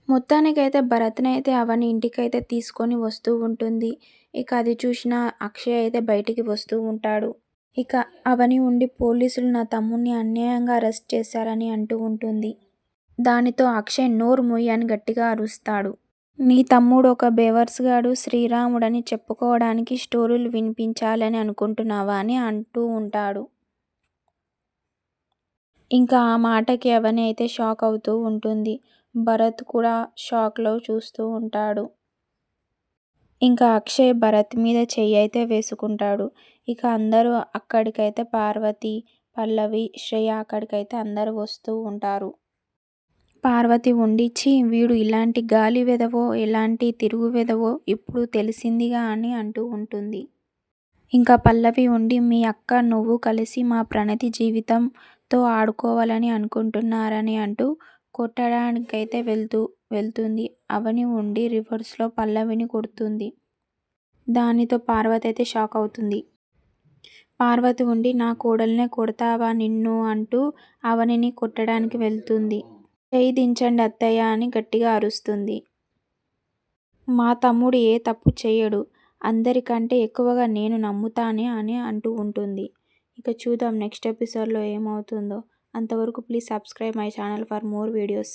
మొత్తానికైతే భరత్‌నైతే అవని ఇంటికైతే తీసుకొని వస్తూ ఉంటుంది. ఇక అది చూసిన అక్షయ్ అయితే బయటికి వస్తూ ఉంటాడు. ఇక అవని ఉండి పోలీసులు నా తమ్ముడిని అన్యాయంగా అరెస్ట్ చేశారని అంటూ ఉంటుంది. దానితో అక్షయ్ నోరు మూయి అని గట్టిగా అరుస్తాడు. నీ తమ్ముడు ఒక బేవర్స్‌గాడు, శ్రీరాముడని చెప్పుకోవడానికి స్టోరీలు వినిపించాలని అనుకుంటున్నావా అని అంటూ ఉంటాడు. ఇంకా ఆ మాటకి అవని అయితే షాక్ అవుతూ ఉంటుంది. భరత్ కూడా షాక్‌లో చూస్తూ ఉంటాడు. ఇంకా అక్షయ్ భరత్ మీద చెయ్యయితే వేసుకుంటాడు. ఇక అందరూ అక్కడికైతే పార్వతి, పల్లవి, శ్రేయ అక్కడికైతే అందరూ వస్తూ ఉంటారు. పార్వతి ఉండి ఛీ! వీడు ఇలాంటి గాలి వెధవో, ఎలాంటి తిరుగు వెధవో ఇప్పుడు తెలిసిందిగా అని అంటూ ఉంటుంది. ఇంకా పల్లవి ఉండి మీ అక్క నువ్వు కలిసి మా ప్రణతి జీవితంతో ఆడుకోవాలని అనుకుంటున్నారని అంటూ కొట్టడానికైతే వెళ్తుంది. అవని ఉండి రివర్స్‌లో పల్లవిని కొడుతుంది. దానితో పార్వతి అయితే షాక్ అవుతుంది. పార్వతి ఉండి నా కోడల్నే కొడతావా నిన్ను అంటూ అవనిని కొట్టడానికి వెళ్తుంది. చెయ్యి దించండి అత్తయ్య అని గట్టిగా అరుస్తుంది. మా తమ్ముడు ఏ తప్పు చెయ్యడు. అందరికంటే ఎక్కువగా నేను నమ్ముతానే అని అంటూ ఉంటుంది. ఇక చూద్దాం నెక్స్ట్ ఎపిసోడ్‌లో ఏమవుతుందో. అంతవరకు please subscribe my channel for more videos.